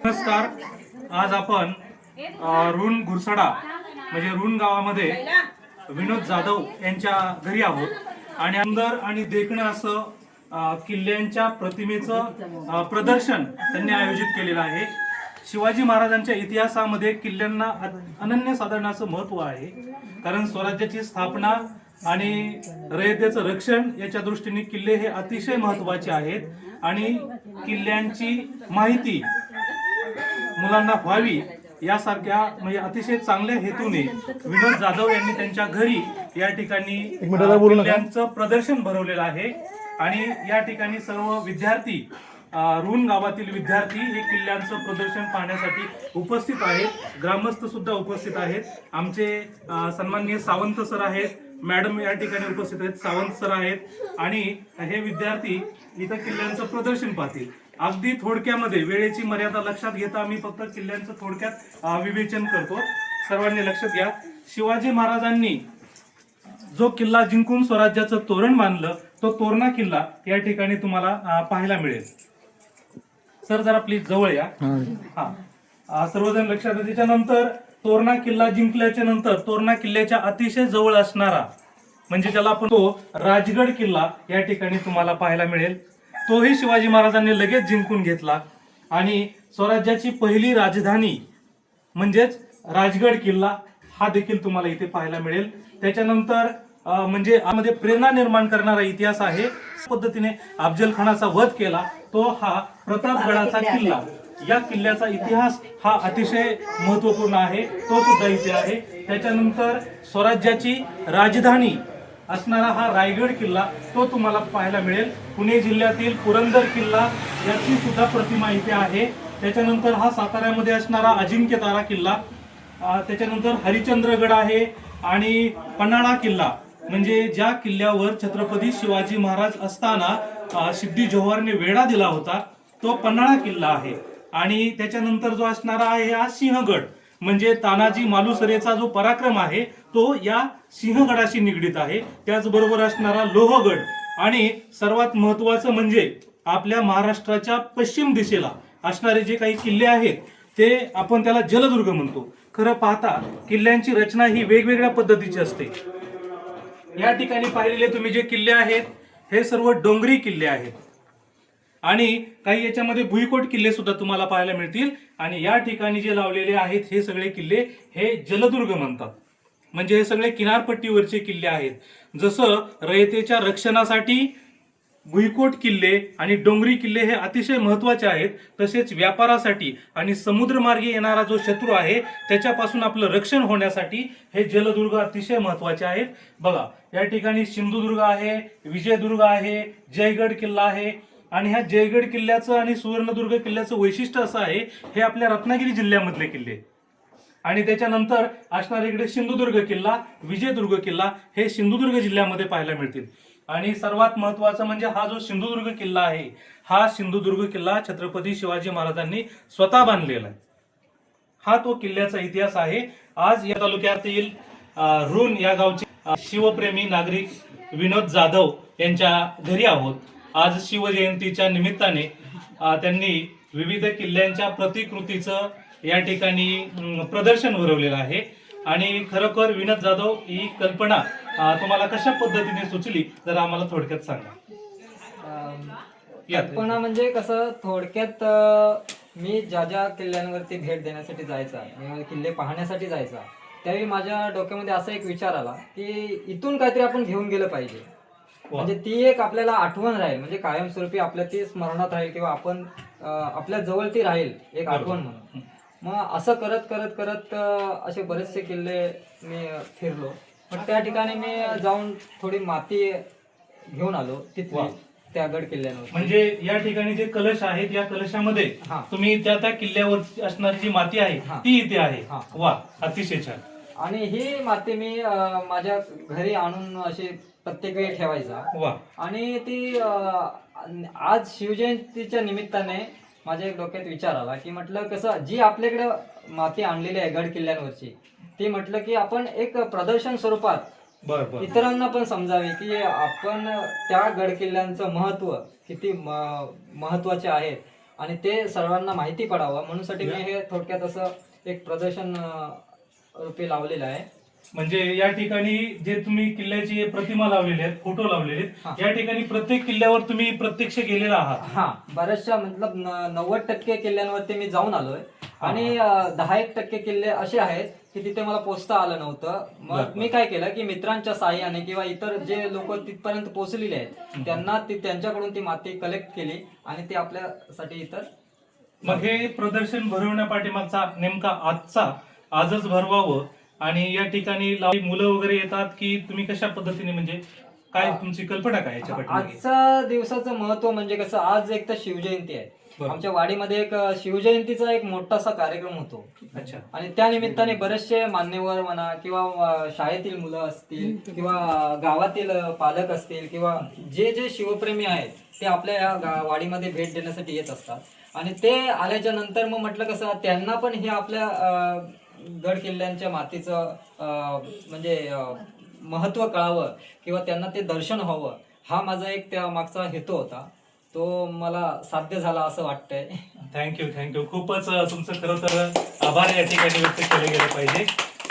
नमस्कार. आज आपण रुण गुरसडा म्हणजे रुण गावामध्ये विनोद जाधव यांच्या घरी आहोत आणि सुंदर आणि देखणं असं किल्ल्यांच्या प्रतिमेचं प्रदर्शन त्यांनी आयोजित केलेलं आहे. शिवाजी महाराजांच्या इतिहासामध्ये किल्ल्यांना अनन्यसाधारण असं महत्त्व आहे, कारण स्वराज्याची स्थापना आणि रयतेचं रक्षण याच्या दृष्टीने किल्ले हे अतिशय महत्त्वाचे आहेत आणि किल्ल्यांची माहिती मुलांना व्हावी यासारख्या म्हणजे अतिशय चांगल्या हेतूने विनोद जाधव यांनी त्यांच्या घरी या ठिकाणी किल्ल्यांचं प्रदर्शन भरवलेलं आहे आणि या ठिकाणी सर्व विद्यार्थी रुण गावातील विद्यार्थी हे किल्ल्यांचं प्रदर्शन पाहण्यासाठी उपस्थित आहेत. ग्रामस्थ सुद्धा उपस्थित आहेत. आमचे सन्माननीय सावंत सर आहेत, मॅडम या ठिकाणी उपस्थित आहेत, सावंत सर आहेत आणि हे विद्यार्थी इथं किल्ल्यांचं प्रदर्शन पाहतील. अगदी थोडक्यामध्ये वेळेची मर्यादा लक्षात घेता आम्ही फक्त किल्ल्यांचं थोडक्यात विवेचन करतो. सर्वांनी लक्षात घ्या. शिवाजी महाराजांनी जो किल्ला जिंकून स्वराज्याचं तोरण बांधलं तो तोरणा किल्ला या ठिकाणी तुम्हाला पाहायला मिळेल. सर जरा प्लीज जवळ या. हा सर्वजण लक्षात घ्या. त्याच्यानंतर तोरणा किल्ला जिंकल्याच्या नंतर तोरणा किल्ल्याच्या अतिशय जवळ असणारा म्हणजे ज्याला आपण तो राजगड किल्ला या ठिकाणी तुम्हाला पाहायला मिळेल. तोही शिवाजी महाराजांनी लगेच जिंकून घेतला आणि स्वराज्याची पहिली राजधानी म्हणजेच राजगड किल्ला हा देखील तुम्हाला इथे पाहायला मिळेल. त्याच्यानंतर म्हणजे यामध्ये प्रेरणा निर्माण करणारा इतिहास आहे. पद्धतीने अफजल खानाचा वध केला तो हा प्रतापगडाचा किल्ला, या किल्ल्याचा इतिहास हा अतिशय महत्वपूर्ण आहे, तो सुद्धा इथे आहे. त्याच्यानंतर स्वराज्याची राजधानी असणारा हा रायगड किल्ला तो तुम्हाला पाहायला मिळेल. पुणे जिल्ह्यातील पुरंदर किल्ला याची सुद्धा प्रतिमा इथे आहे. त्याच्यानंतर हा साताऱ्यामध्ये असणारा अजिंक्यतारा किल्ला, त्याच्यानंतर हरिश्चंद्रगड आहे आणि पन्हाळा किल्ला म्हणजे ज्या किल्ल्यावर छत्रपती शिवाजी महाराज असताना सिद्धी जोहरने वेढा दिला होता तो पन्हाळा किल्ला आहे. आणि त्याच्यानंतर जो असणारा आहे हा सिंहगड म्हणजे तानाजी मालुसरेचा जो पराक्रम आहे तो या सिंहगडाशी निगडीत आहे. त्याचबरोबर असणारा लोहगड आणि सर्वात महत्वाचं म्हणजे आपल्या महाराष्ट्राच्या पश्चिम दिशेला असणारे जे काही किल्ले आहेत ते आपण त्याला जलदुर्ग म्हणतो. खरं पाहता किल्ल्यांची रचना ही वेगवेगळ्या पद्धतीची असते. या ठिकाणी पाहिलेले तुम्ही जे किल्ले आहेत हे सर्व डोंगरी किल्ले आहेत आणि काही याच्यामध्ये भुईकोट किल्ले सुद्धा तुम्हाला पाहायला मिळतील. आणि या ठिकाणी जे लावलेले आहेत हे सगळे किल्ले हे जलदुर्ग म्हणतात. म्हणजे हे सगळे किनारपट्टीवरचे किल्ले आहेत. जसं रयतेच्या रक्षणासाठी भुईकोट किल्ले आणि डोंगरी किल्ले हे अतिशय महत्वाचे आहेत, तसेच व्यापारासाठी आणि समुद्रमार्गे येणारा जो शत्रू आहे त्याच्यापासून आपलं रक्षण होण्यासाठी हे जलदुर्ग अतिशय महत्वाचे आहेत. बघा या ठिकाणी सिंधुदुर्ग आहे, विजयदुर्ग आहे, जयगड किल्ला आहे. आणि ह्या जयगड किल्ल्याचं आणि सुवर्णदुर्ग किल्ल्याचं वैशिष्ट्य असं आहे हे आपल्या रत्नागिरी जिल्ह्यामधले किल्ले. आणि त्याच्यानंतर असणारे इकडे सिंधुदुर्ग किल्ला, विजयदुर्ग किल्ला हे सिंधुदुर्ग जिल्ह्यामध्ये पाहायला मिळतील. आणि सर्वात महत्वाचं म्हणजे हा जो सिंधुदुर्ग किल्ला आहे हा सिंधुदुर्ग किल्ला छत्रपती शिवाजी महाराजांनी स्वतः बांधलेला आहे. हा तो किल्ल्याचा इतिहास आहे. आज या तालुक्यातील रुण या गावचे शिवप्रेमी नागरिक विनोद जाधव यांच्या घरी आहोत. आज शिवजयंतीच्या निमित्ताने त्यांनी विविध किल्ल्यांच्या प्रतिकृतीचं या ठिकाणी प्रदर्शन भरवलेलं आहे. आणि खरोखर विनोद जाधव ही कल्पना तुम्हाला कशा पद्धतीने सुचली जर आम्हाला थोडक्यात सांगा. कल्पना म्हणजे कसं थोडक्यात मी ज्या ज्या किल्ल्यांवरती भेट देण्यासाठी जायचा, मी किल्ले पाहण्यासाठी जायचा, त्यावेळी माझ्या डोक्यामध्ये असा एक विचार आला की इथून काहीतरी आपण घेऊन गेलं पाहिजे. म्हणजे ती एक आपल्याला आठवण राहील, म्हणजे कायमस्वरूपी आपल्या ती स्मरणात राहील किंवा आपण आपल्या जवळ ती राहील एक आठवण म्हणून. मग असं करत करत करत असे बरेचसे किल्ले मी फिरलो. पण त्या ठिकाणी मी जाऊन थोडी माती घेऊन आलो तिथली त्या गड किल्ल्यांवर. म्हणजे या ठिकाणी जे कलश आहेत या कलशामध्ये तुम्ही त्या त्या किल्ल्यावर असणारी जी माती आहे ती इथे आहे. वा, अतिशय छान. आणि ही माती मी माझ्या घरी आणून अशी प्रत्येक वेळी ठेवायचा. वा. आणि ती आज शिवजयंतीच्या निमित्ताने माझ्या एक डोक्यात विचार आला की म्हटलं कसं जी आपल्याकडे माती आणलेली आहे गड किल्ल्यांवरची ती म्हटलं की आपण एक प्रदर्शन स्वरूपात इतरांना पण समजावी की आपण त्या गड किल्ल्यांचं महत्व किती महत्वाचे आहेत आणि ते सर्वांना माहिती पडावं म्हणूनसाठी मी हे थोडक्यात असं एक प्रदर्शन रूपी लावलेलं आहे. म्हणजे या ठिकाणी जे तुम्ही किल्ल्याची प्रतिमा लावलेली आहेत, फोटो लावलेले हा. आहेत, या ठिकाणी प्रत्येक किल्ल्यावर तुम्ही प्रत्यक्ष गेलेला आहात. हा, बऱ्याचशा मतलब 90% किल्ल्यांवरती मी जाऊन आलोय आणि 10% किल्ले असे आहेत की तिथे मला पोहोचता आलं नव्हतं. मग बरं. मी काय केलं की मित्रांच्या साहाय्याने किंवा इतर जे लोक तिथपर्यंत पोहोचलेले आहेत त्यांना त्यांच्याकडून ती माती कलेक्ट केली आणि ती आपल्यासाठी इतर. मग हे प्रदर्शन भरवण्यापाठीमागचा नेमका आजच भरवावं आणि या ठिकाणी मुलं वगैरे येतात की तुम्ही कशा पद्धतीने, म्हणजे काय तुमची कल्पना काय याच्या पाठीमागे? आजच्या दिवसाचं महत्व म्हणजे कसं, आज एक तर शिवजयंती आहे. बरं. आमच्या वाडीमध्ये एक शिवजयंतीचा एक मोठासा कार्यक्रम होतो. अच्छा. आणि त्या निमित्ताने बरेचसे मान्यवर म्हणा किंवा शाळेतील मुलं असतील किंवा गावातील पालक असतील किंवा जे जे शिवप्रेमी आहेत ते आपल्या या वाडीमध्ये भेट देण्यासाठी येत असतात आणि ते आल्याच्या नंतर मग म्हटलं कसं त्यांना पण हे आपल्या गड किल्ल्यांच्या मातीचं म्हणजे महत्व कळावं किंवा त्यांना ते दर्शन व्हावं, हा माझा एक त्या मागचा हेतू होता. तो मला साध्य झाला असं वाटतंय. थँक्यू. खूपच तुमचं खरं तर आभार या ठिकाणी व्यक्त केले गेले पाहिजे.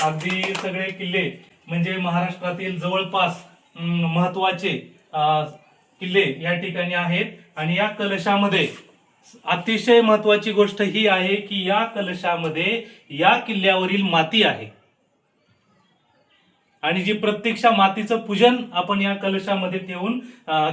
अगदी सगळे किल्ले म्हणजे महाराष्ट्रातील जवळपास महत्वाचे किल्ले या ठिकाणी आहेत आणि या कलशामध्ये अतिशय महत्वाची गोष्ट ही आहे की या कलशामध्ये या किल्ल्यावरील माती आहे आणि जी प्रत्यक्ष मातीचं पूजन आपण या कलशामध्ये ठेवून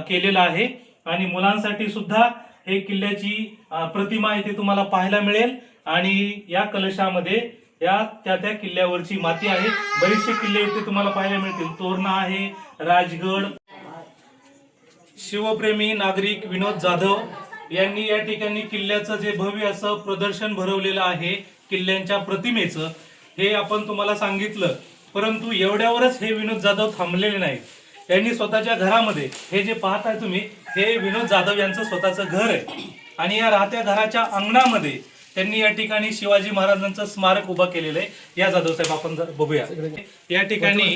केलेलं आहे. आणि मुलांसाठी सुद्धा हे किल्ल्याची प्रतिमा इथे तुम्हाला पाहायला मिळेल आणि या कलशामध्ये त्या किल्ल्यावरची माती आहे. बरेचसे किल्ले इथे तुम्हाला पाहायला मिळतील. तोरणा आहे, राजगड. शिवप्रेमी नागरिक विनोद जाधव यांनी या ठिकाणी किल्ल्याचं जे भव्य असं प्रदर्शन भरवलेलं आहे किल्ल्यांच्या प्रतिमेचं, हे आपण तुम्हाला सांगितलं. परंतु एवढ्यावरच हे विनोद जाधव थांबलेले नाहीत. त्यांनी स्वतःच्या घरामध्ये, हे जे पाहताय तुम्ही, हे विनोद जाधव यांचं स्वतःचं घर आहे आणि या राहत्या घराच्या अंगणामध्ये त्यांनी या ठिकाणी शिवाजी महाराजांचं स्मारक उभं केलेलं आहे. या जाधव साहेब आपण बघूया. या ठिकाणी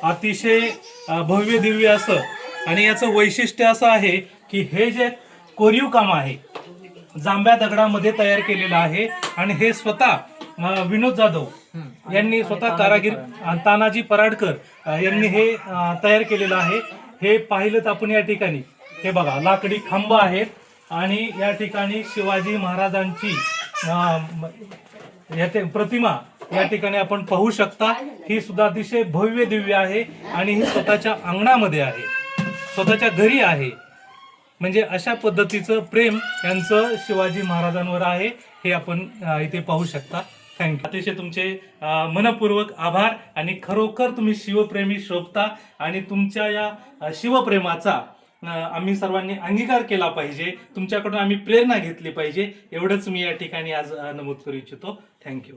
अतिशय भव्य दिव्य असं आणि याचं वैशिष्ट्य असं आहे की हे जे कोरीव काम आहे जांभ्या दगडामध्ये तयार केलेलं आहे आणि हे स्वतः विनोद जाधव यांनी, स्वतः कारागीर तानाजी पराडकर यांनी हे तयार केलेलं आहे. हे पाहिलं आपण या ठिकाणी, हे बघा लाकडी खांब आहेत आणि या ठिकाणी शिवाजी महाराजांची प्रतिमा या ठिकाणी आपण पाहू शकता. ही सुद्धा अतिशय भव्य दिव्य आहे आणि ही स्वतःच्या अंगणामध्ये आहे, स्वतःच्या घरी आहे. म्हणजे अशा पद्धतीचं प्रेम यांचं शिवाजी महाराजांवर आहे, हे आपण इथे पाहू शकता. थँक्यू. अतिशय तुमचे मनपूर्वक आभार आणि खरोखर तुम्ही शिवप्रेमी शोभता आणि तुमच्या या शिवप्रेमाचा आम्ही सर्वांनी अंगीकार केला पाहिजे. तुमच्याकडून आम्ही प्रेरणा घेतली पाहिजे. एवढंच मी या ठिकाणी आज नमूद करू इच्छितो. थँक्यू.